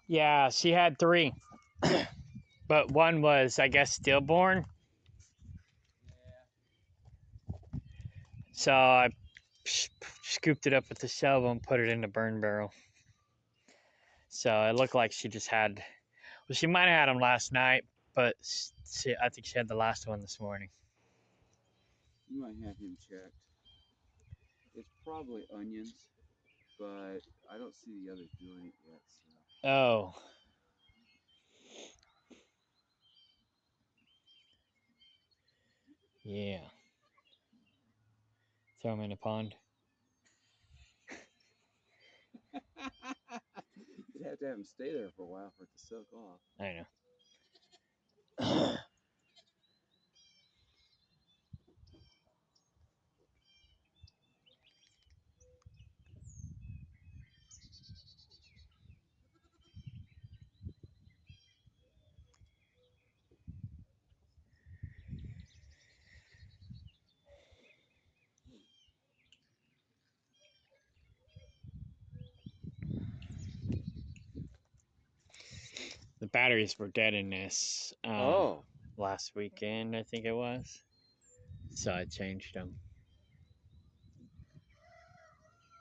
Yeah, she had three, but one was, I guess, stillborn. So I scooped it up with the shovel and put it in the burn barrel. So it looked like she just had. Well, she might have had them last night, but I think she had the last one this morning. You might have him checked. It's probably onions, but I don't see the others doing it yet. So. Oh. Yeah. Throw them in the pond. You'd have to have them stay there for a while for it to soak off. I know. The batteries were dead in this Oh. last weekend, I think it was. So I changed them.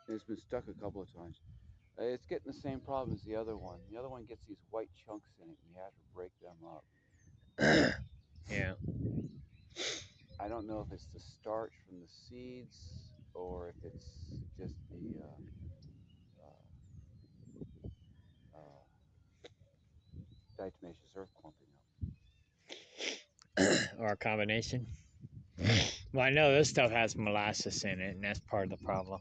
It's been stuck a couple of times. It's getting the same problem as the other one. The other one gets these white chunks in it, and you have to break them up. Yeah. I don't know if it's the starch from the seeds or if it's just the diatomaceous earth clumping up. Or a combination. Well, I know this stuff has molasses in it, and that's part of the problem.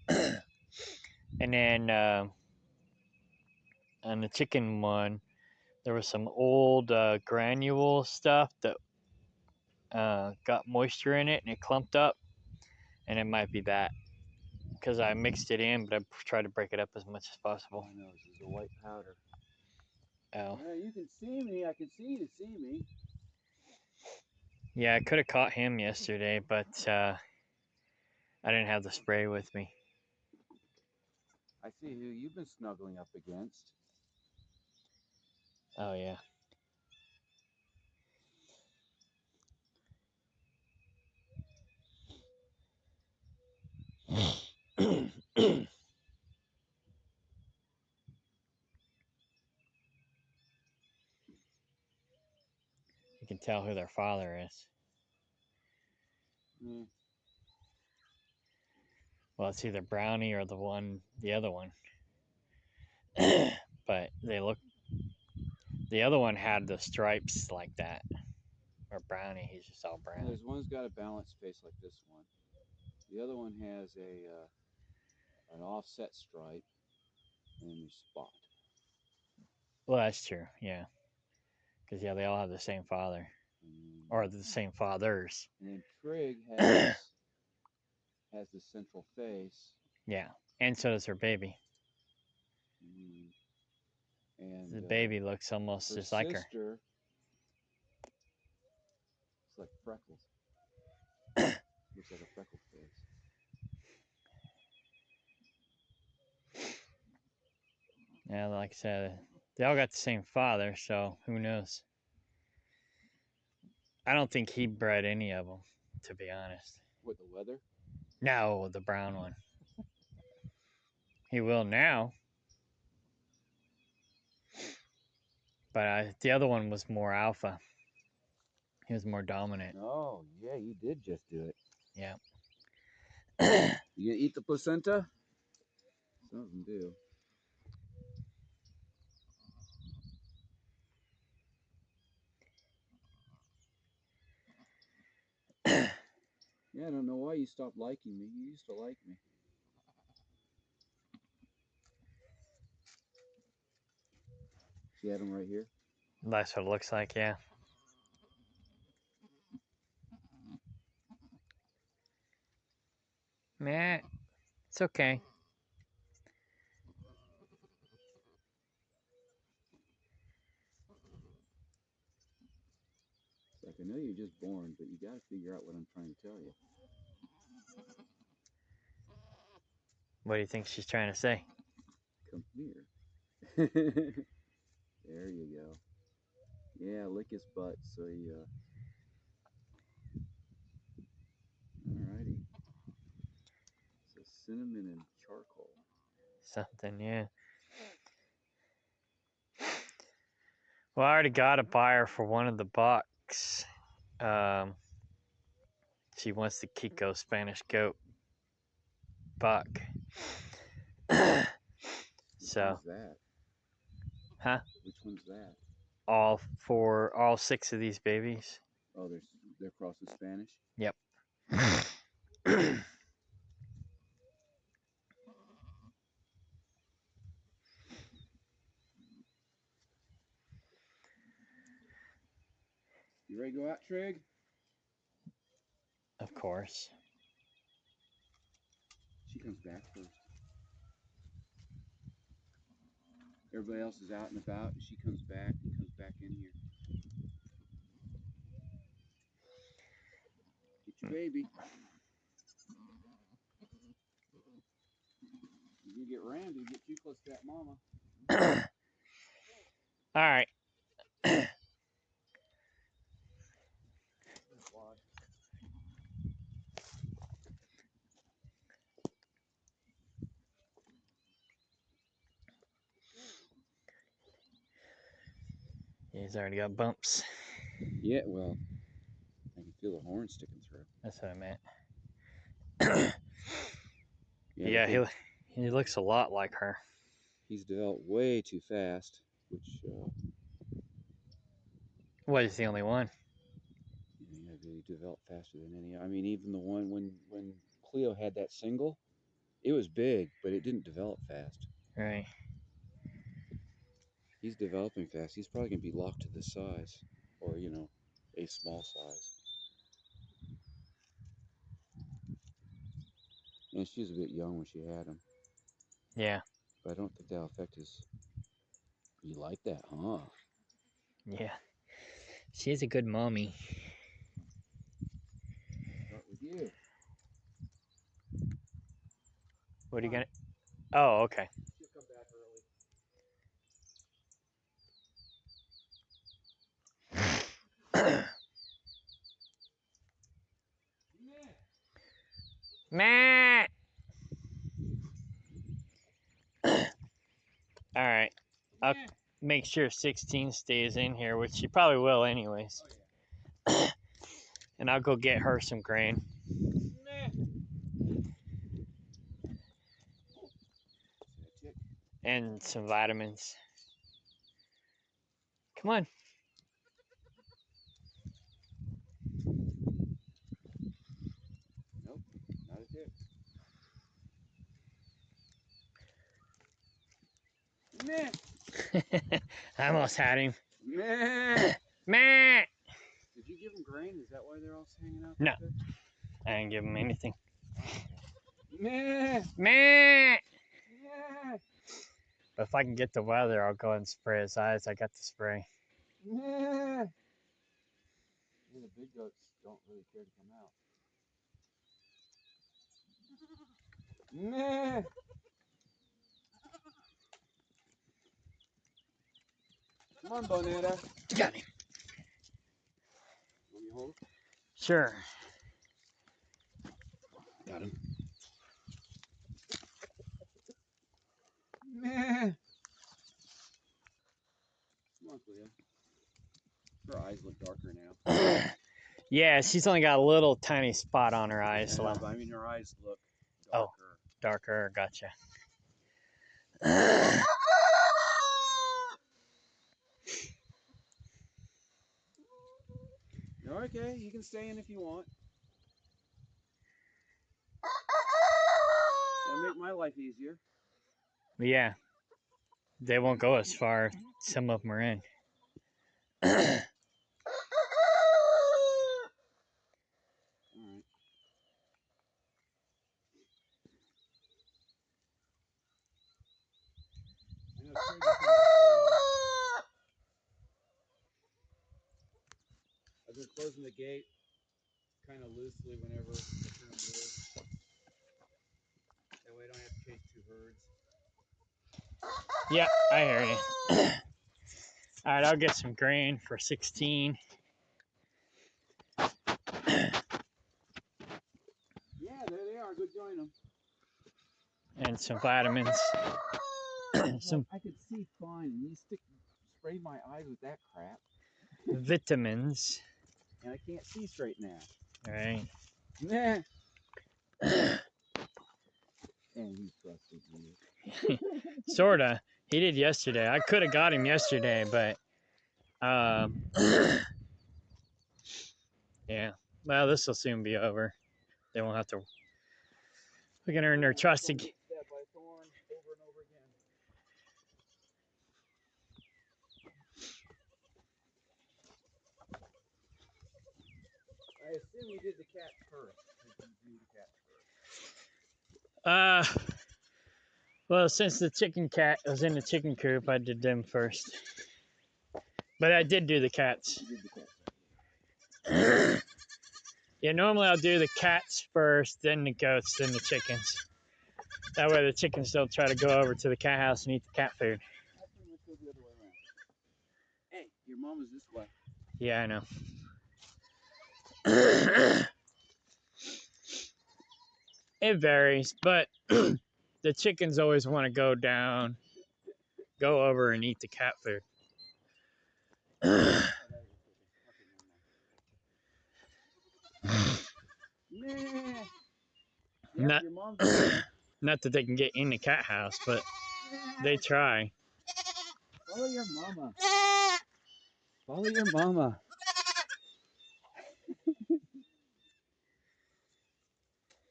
And then on the chicken one, there was some old granule stuff that got moisture in it, and it clumped up, and it might be that because I mixed it in, but I tried to break it up as much as possible. Oh no, this is the white powder. Oh. Yeah, you can see me. I can see you see me. Yeah, I could have caught him yesterday, but I didn't have the spray with me. I see who you've been snuggling up against. Oh, yeah. You can tell who their father is. Yeah. Well, it's either Brownie or the other one. But they look. The other one had the stripes like that. Or Brownie, he's just all brown. There's one's got a balanced face like this one. The other one has a an offset stripe and then there's spot. Well, that's true. Yeah, because yeah, they all have the same father or the same fathers. And then Trig has the central face. Yeah, and so does her baby. And The baby looks almost her just like her. sister, it's like freckles. Looks like a freckled face. Yeah, like I said, they all got the same father, so who knows? I don't think he bred any of them, to be honest. What, the leather? No, the brown one. He will now, but the other one was more alpha. He was more dominant. Oh, yeah, you did just do it. Yeah. You gonna eat the placenta? Some of them do. Yeah, I don't know why you stopped liking me. You used to like me. She had them right here. That's what it looks like, yeah. Meh, it's okay. It's like, I know you're just born, but you got to figure out what I'm trying to tell you. What do you think she's trying to say? Come here. There you go. Yeah, lick his butt so he, alrighty. So cinnamon and charcoal. Something, yeah. Well, I already got a buyer for one of the bucks. She wants the Kiko Spanish goat buck. So, Which one's that? huh? Which one's that? All 6 of these babies. Oh, they're crossed with Spanish? Yep. You ready to go out, Trig? Of course. She comes back first. Everybody else is out and about, and she comes back in here. Get your baby. You get rammed, you get too close to that mama. All right. He's already got bumps. Yeah, well, I can feel the horn sticking through. That's what I meant. Yeah, he looks a lot like her. He's developed way too fast, which What, is the only one? yeah, he developed faster than any. I mean, even the one when Cleo had that single, it was big, but it didn't develop fast. Right. He's developing fast. He's probably gonna be locked to this size, or a small size. And she was a bit young when she had him. Yeah. But I don't think that'll affect his. You like that, huh? Yeah. She's a good mommy. Start with you. What are you gonna? Oh, okay. She'll come back early. Matt. All right. I'll make sure 16 stays in here, which she probably will anyways. Oh, yeah. And I'll go get her some grain. And some vitamins. Come on. Nope, not a tick. I almost had him. Meh. Meh. Did you give them grain? Is that why they're all hanging out? No, I didn't give him anything. Meh. Meh. Meh. But if I can get the weather, I'll go and spray his eyes. I got the spray. Meh. Yeah, the big goats don't really care to come out. Meh. Come on, Bonetta. Got him. Want me to hold? Sure. Got him. Meh. Come on, Cleo. Her eyes look darker now. Yeah, she's only got a little tiny spot on her eyes. Yeah, but I mean, her eyes look darker. Oh, darker. Gotcha. You're okay. You can stay in if you want. That'll make my life easier. Yeah. They won't go as far. Some of them are in. Alright. I've been closing the gate kind of loosely whenever I turn it loose. That way I don't have to chase two herds. Yeah, I hear you. All right, I'll get some grain for 16. Yeah, there they are. Go join them. And some vitamins. Some I could see fine, and you sprayed my eyes with that crap, vitamins. and I can't see straight now. All right. Nah. And he trusted you. Sorta. He did yesterday. I could have got him yesterday, but yeah. Well, this will soon be over. They won't have to. We can earn their trust again. Stabbed by a thorn over and over again. I assume you did the cat first. Did you do the cat first? Well, since the chicken cat was in the chicken coop, I did them first. But I did do the cats. You did the cat first. Yeah, normally I'll do the cats first, then the goats, then the chickens. That way the chickens don't try to go over to the cat house and eat the cat food. I pretty much go the other way around. Hey, your mom is this way. Yeah, I know. It varies, but the chickens always want to go down, go over and eat the cat food. Not, not that they can get in the cat house, but they try. Follow your mama. Follow your mama.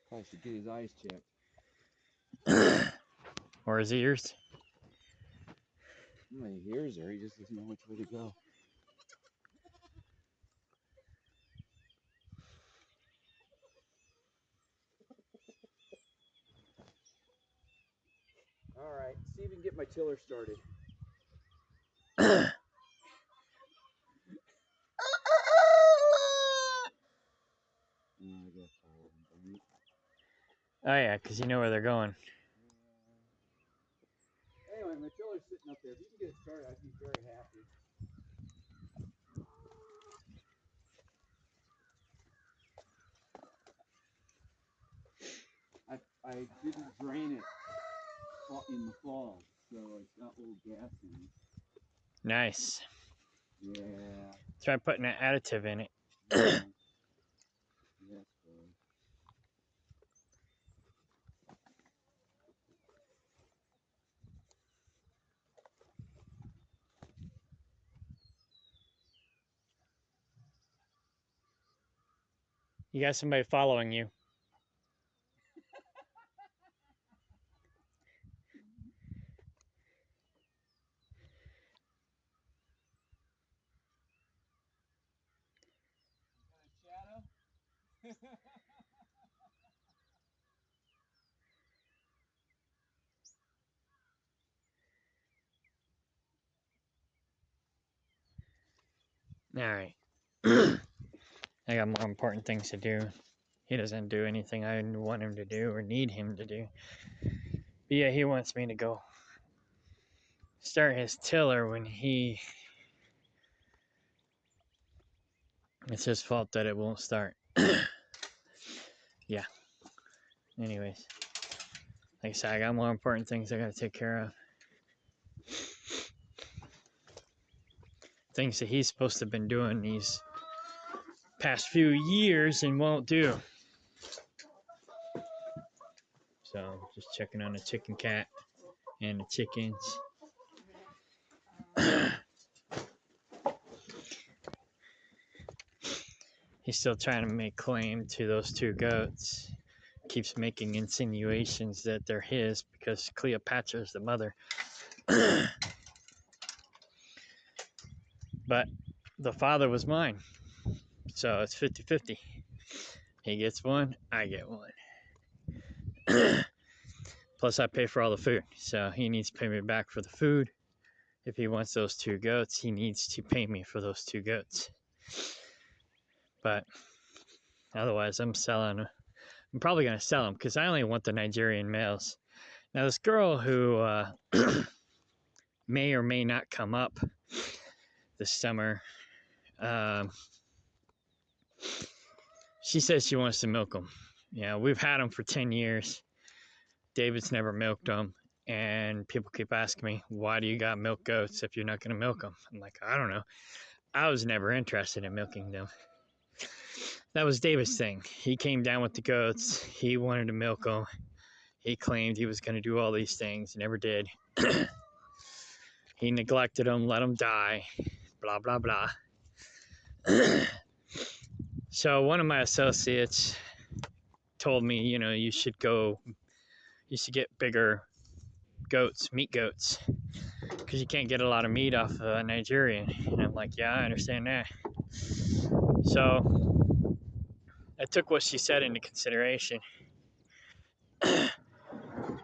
Probably should get his eyes checked. Or his ears. My ears are. He just doesn't know which way to go. All right, see if we can get my tiller started. Oh yeah, because you know where they're going. Anyway, my tiller's sitting up there. If you can get it started, I'd be very happy. I didn't drain it in the fall, so it's got old gas in it. Nice. Yeah. Try putting an additive in it. Yeah. Yes, boy. You got somebody following you. Shadow? All right. I got more important things to do. He doesn't do anything I want him to do or need him to do. But yeah, he wants me to go start his tiller when it's his fault that it won't start. Yeah. Anyways. Like I said, I got more important things I gotta take care of. Things that he's supposed to have been doing these past few years and won't do. So just checking on the chicken cat and the chickens. He's still trying to make claim to those two goats. Keeps making insinuations that they're his because Cleopatra's the mother. But the father was mine. So it's 50-50. He gets one, I get one. Plus I pay for all the food. So he needs to pay me back for the food. If he wants those two goats, he needs to pay me for those two goats. But otherwise, I'm probably going to sell them because I only want the Nigerian males. Now, this girl who may or may not come up this summer. She says she wants to milk them. Yeah, we've had them for 10 years. David's never milked them. And people keep asking me, why do you got milk goats if you're not going to milk them? I'm like, I don't know. I was never interested in milking them. That was David's thing. He came down with the goats. He wanted to milk them. He claimed he was going to do all these things. He never did. He neglected them, let them die, blah, blah, blah. So one of my associates told me, you should get bigger goats, meat goats, because you can't get a lot of meat off of a Nigerian. And I'm like, yeah, I understand that. So I took what she said into consideration.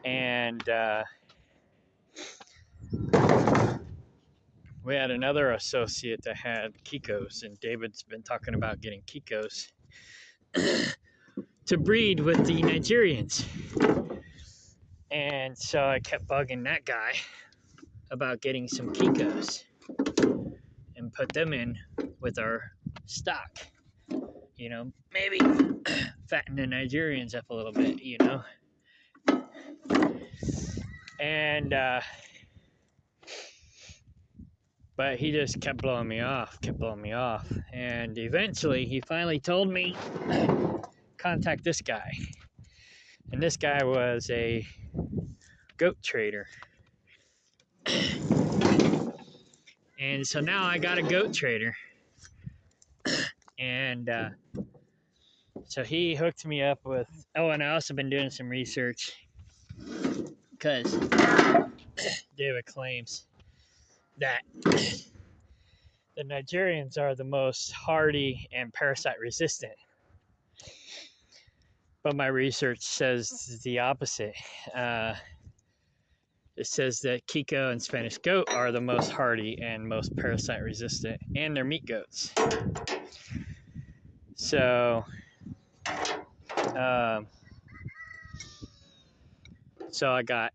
And we had another associate that had Kikos, and David's been talking about getting Kikos to breed with the Nigerians. And so I kept bugging that guy about getting some Kikos and put them in with our stock. Maybe fatten the Nigerians up a little bit, And, but he just kept blowing me off. And eventually he finally told me, contact this guy. And this guy was a goat trader. And so now I got a goat trader. And so he hooked me up with, and I also been doing some research because David claims that the Nigerians are the most hardy and parasite resistant. But my research says the opposite. It says that Kiko and Spanish goat are the most hardy and most parasite resistant, and they're meat goats. So, so I got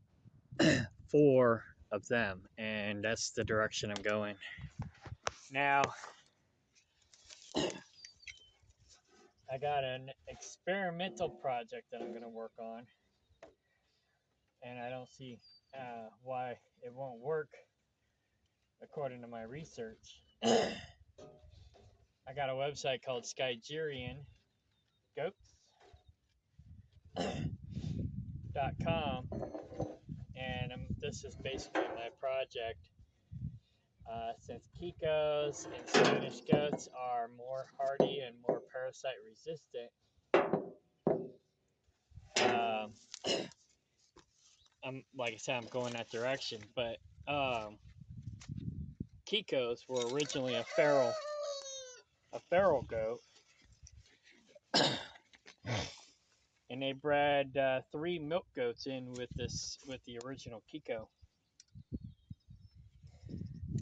4 of them, and that's the direction I'm going. Now, I got an experimental project that I'm going to work on, and I don't see why it won't work according to my research. I got a website called Skygerian Goats.com, and this is basically my project. Since Kikos and Spanish goats are more hardy and more parasite resistant, like I said, I'm going that direction. But Kikos were originally a feral goat, and they bred 3 milk goats in with the original Kiko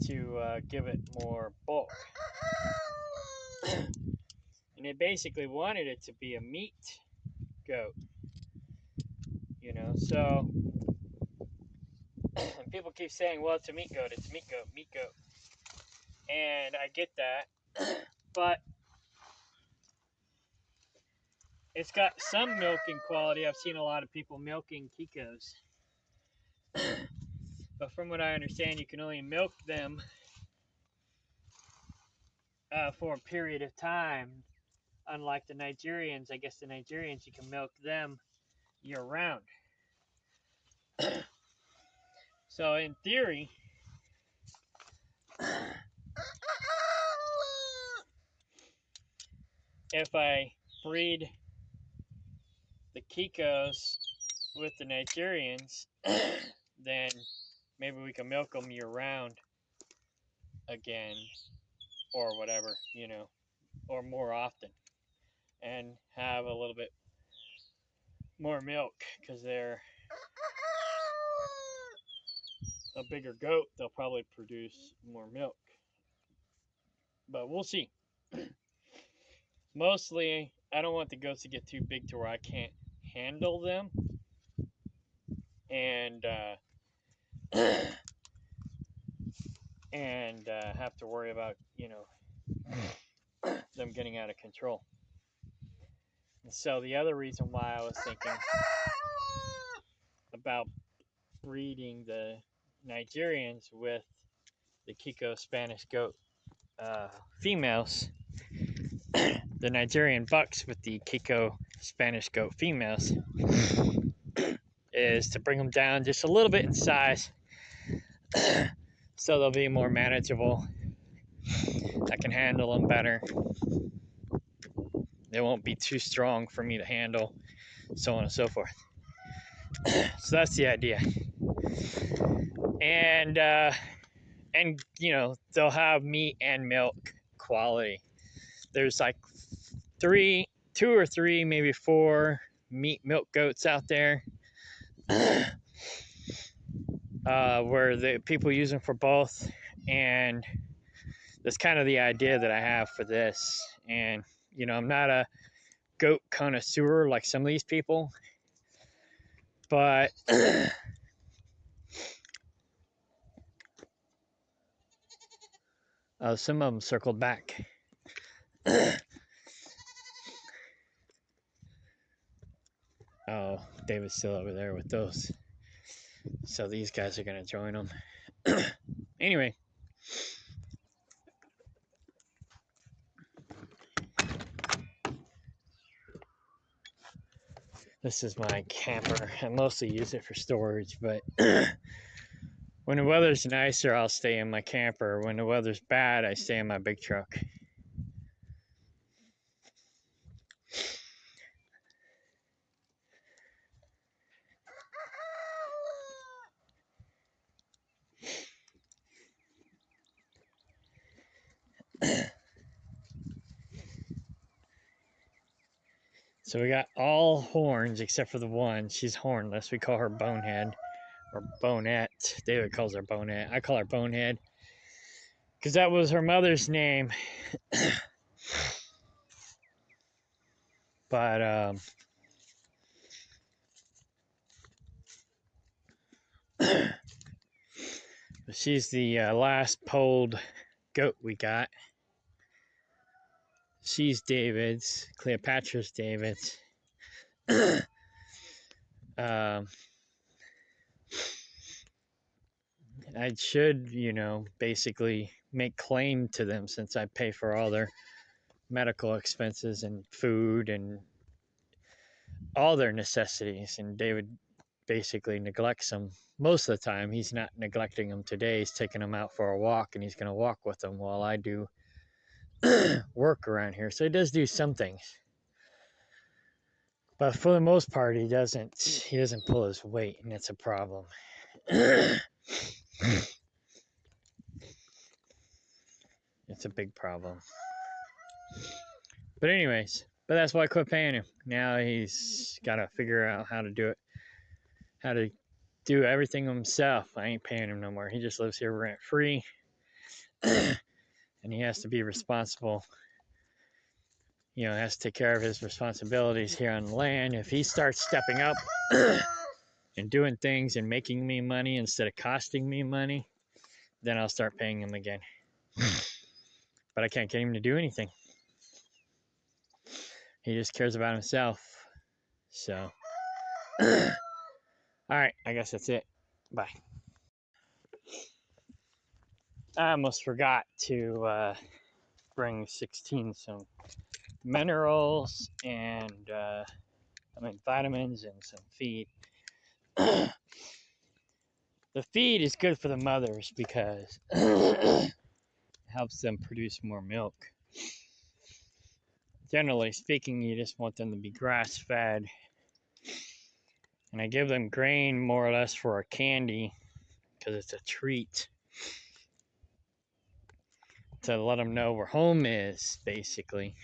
to give it more bulk. And they basically wanted it to be a meat goat, so and people keep saying, well, it's a meat goat, and I get that, but it's got some milking quality. I've seen a lot of people milking Kikos, but from what I understand, you can only milk them for a period of time. Unlike the Nigerians, I guess the Nigerians, you can milk them year-round. So in theory, if I breed the Kikos with the Nigerians, then maybe we can milk them year-round again, or whatever, or more often, and have a little bit more milk, because they're a bigger goat. They'll probably produce more milk, but we'll see. Mostly, I don't want the goats to get too big to where I can't handle them, and and have to worry about, them getting out of control. And so the other reason why I was thinking about breeding the Nigerians with the Kiko Spanish goat females, the Nigerian bucks with the Kiko Spanish goat females, is to bring them down just a little bit in size so they'll be more manageable. I can handle them better. They won't be too strong for me to handle, so on and so forth. So that's the idea. And they'll have meat and milk quality. There's like two or three, maybe four meat milk goats out there, where the people use them for both, and that's kind of the idea that I have for this. And I'm not a goat connoisseur like some of these people, but some of them circled back. Oh, David's still over there with those. So these guys are going to join them. Anyway. This is my camper. I mostly use it for storage, but when the weather's nicer, I'll stay in my camper. When the weather's bad, I stay in my big truck. So we got all horns except for the one. She's hornless. We call her Bonehead or Bonette. David calls her Bonette. I call her Bonehead because that was her mother's name. But she's the last polled goat we got. She's David's. Cleopatra's David's. I should, basically make claim to them since I pay for all their medical expenses and food and all their necessities. And David basically neglects them most of the time. He's not neglecting them today. He's taking them out for a walk, and he's going to walk with them while I do work around here. So he does do some things. But for the most part, he doesn't pull his weight, and it's a problem. It's a big problem. But anyways, that's why I quit paying him. Now he's got to figure out how to do it, how to do everything himself. I ain't paying him no more. He just lives here rent free, and he has to be responsible. Has to take care of his responsibilities here on the land. If he starts stepping up and doing things and making me money instead of costing me money, then I'll start paying him again. But I can't get him to do anything. He just cares about himself. So, all right, I guess that's it. Bye. I almost forgot to bring 16 some minerals and vitamins and some feed. The feed is good for the mothers because it helps them produce more milk. Generally speaking, you just want them to be grass-fed. And I give them grain more or less for a candy because it's a treat to let them know where home is, basically.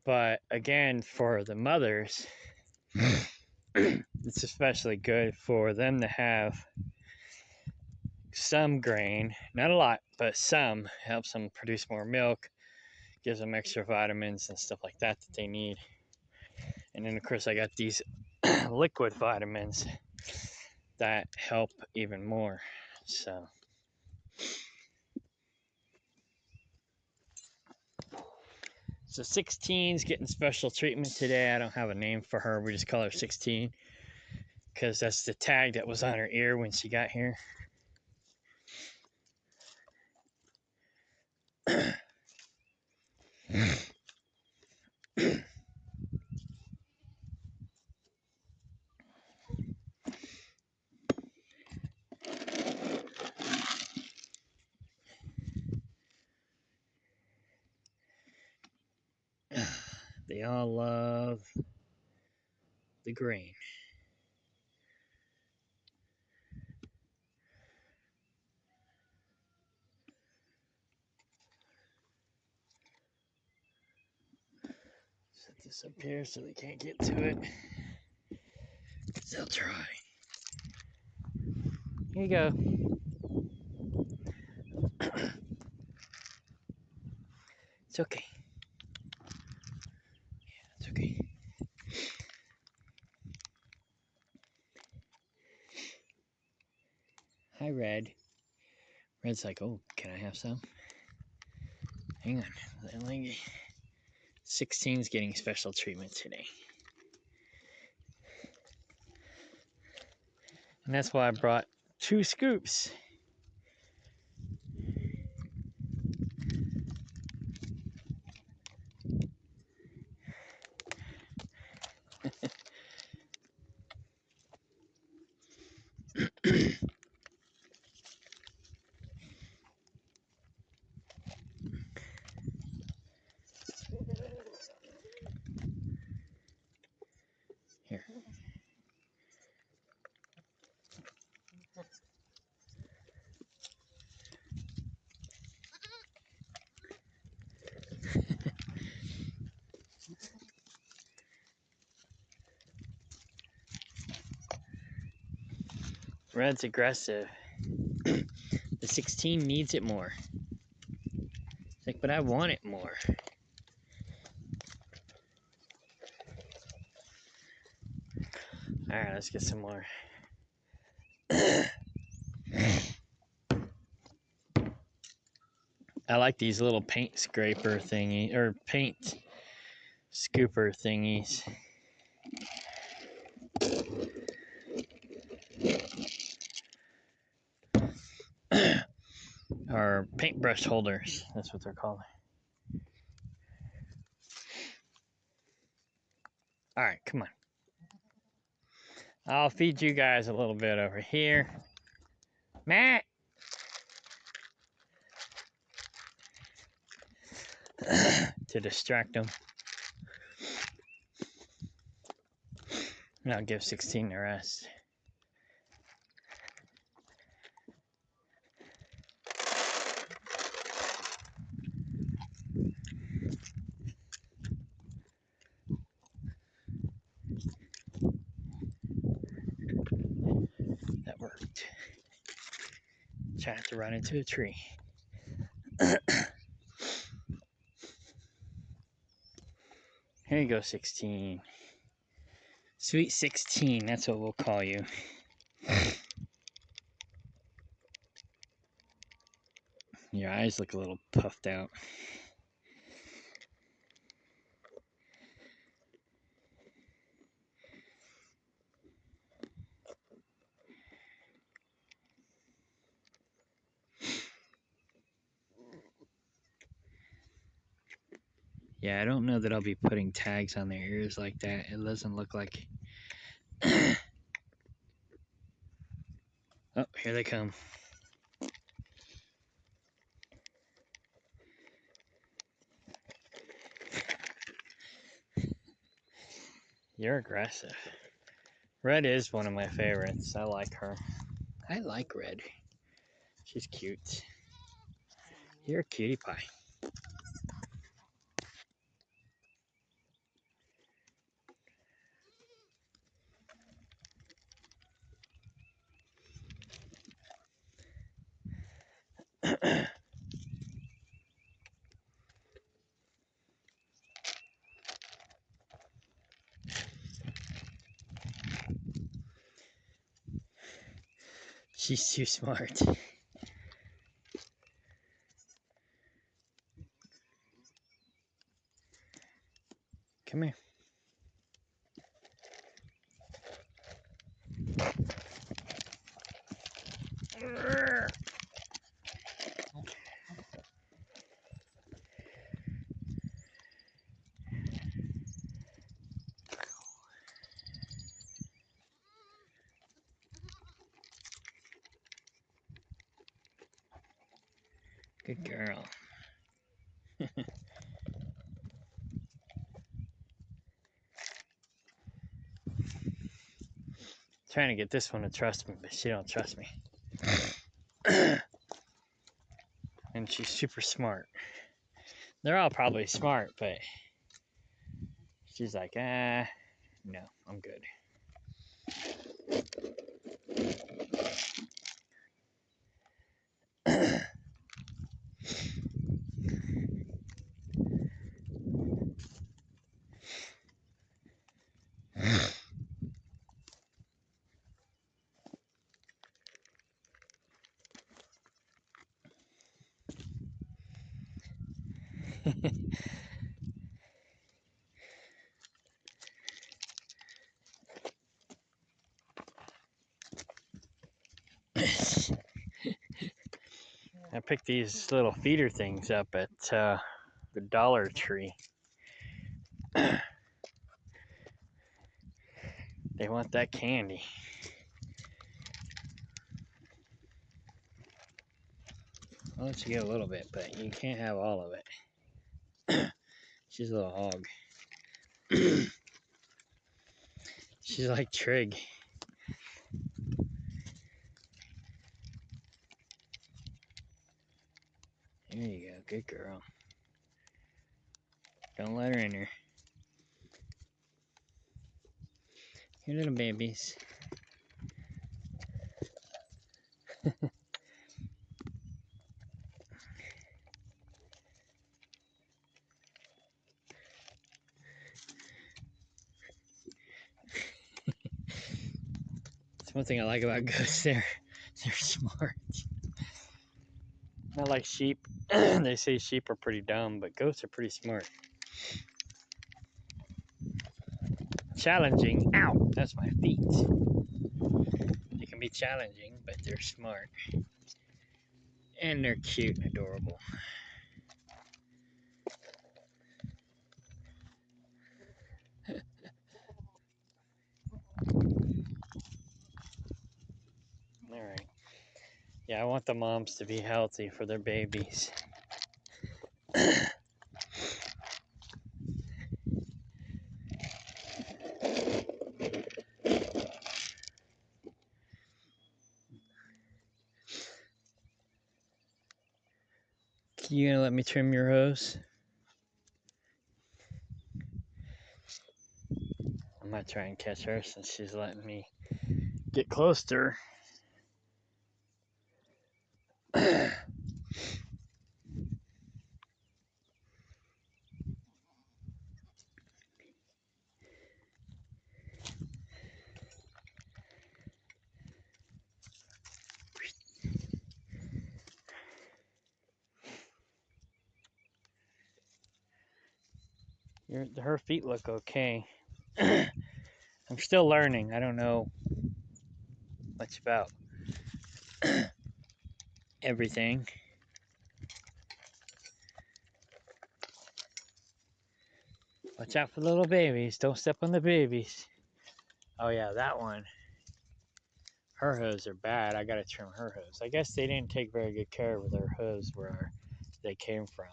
But again, for the mothers, it's especially good for them to have some grain, not a lot, but some. Helps them produce more milk, gives them extra vitamins and stuff like that they need. And then of course I got these liquid vitamins that help even more. So So 16's getting special treatment today. I don't have a name for her. We just call her 16 because that's the tag that was on her ear when she got here. They all love the green. Set this up here so they can't get to it. They'll try. Here you go. It's okay. Yeah, it's okay. Hi, Red. Red's like, oh, can I have some? Hang on. 16's getting special treatment today. And that's why I brought 2 scoops. Here. Red's aggressive. The 16 needs it more. It's like, but I want it more. Alright, let's get some more. I like these little paint scraper thingy, or paint scooper thingies. Or paintbrush holders, that's what they're called. Alright, come on. I'll feed you guys a little bit over here. Matt! To distract them. And I'll give 16 the rest. That worked. Try not to run into a tree. Here you go, 16. Sweet 16, that's what we'll call you. Your eyes look a little puffed out. Yeah, I don't know that I'll be putting tags on their ears like that. It doesn't look like... Oh, here they come. You're aggressive. Red is one of my favorites. I like her. I like Red. She's cute. You're a cutie pie. She's too smart. Good girl. Trying to get this one to trust me, but she don't trust me. And she's super smart. They're all probably smart, but she's like, no, I'm good. I picked these little feeder things up at the Dollar Tree. They want that candy. I'll let you get a little bit, but you can't have all of it. She's a little hog. She's like Trig. There you go, good girl. Don't let her in here. Here, little babies. That's one thing I like about goats. They're smart. Not like sheep. They say sheep are pretty dumb, but goats are pretty smart. Challenging. Ow! That's my feet. They can be challenging, but they're smart. And they're cute and adorable. Alright. Yeah, I want the moms to be healthy for their babies. You gonna let me trim your hose? I might try and catch her since she's letting me get close to her. Her feet look okay. I'm still learning. I don't know much about everything. Watch out for the little babies. Don't step on the babies. Oh yeah, that one. Her hose are bad. I gotta trim her hose. I guess they didn't take very good care of their hose where they came from.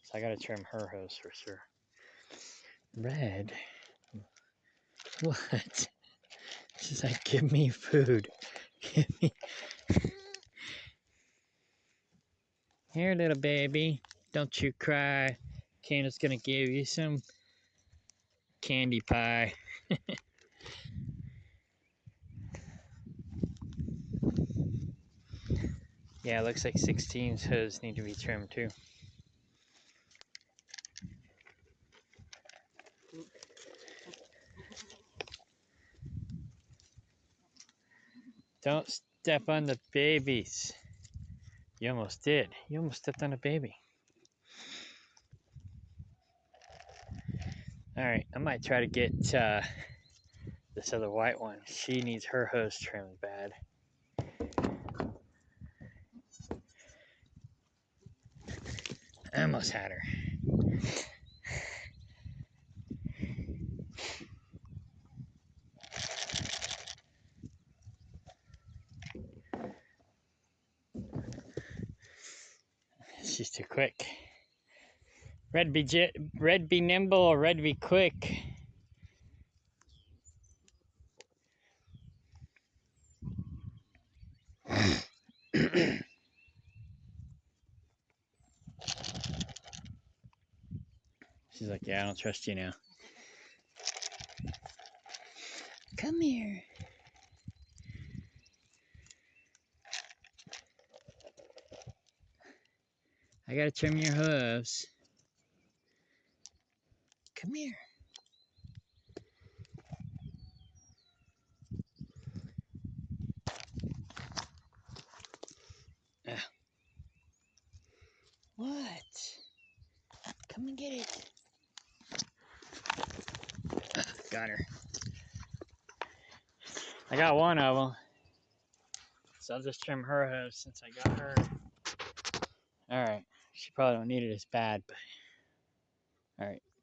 So I gotta trim her hose for sure. Red? What? She's like, give me food. Give me. Here, little baby. Don't you cry. Candace's gonna give you some candy pie. Yeah, it looks like 16's hose need to be trimmed too. Don't step on the babies. You almost did. You almost stepped on a baby. Alright, I might try to get this other white one. She needs her hose trimmed bad. I almost had her. she's too quick. Red be nimble or red be quick. She's like, yeah, I don't trust you now. Come here. I gotta trim your hooves. Come here. What? Come and get it. Got her. I got one of them. So I'll just trim her hooves since I got her. Alright. She probably don't need it as bad, but alright.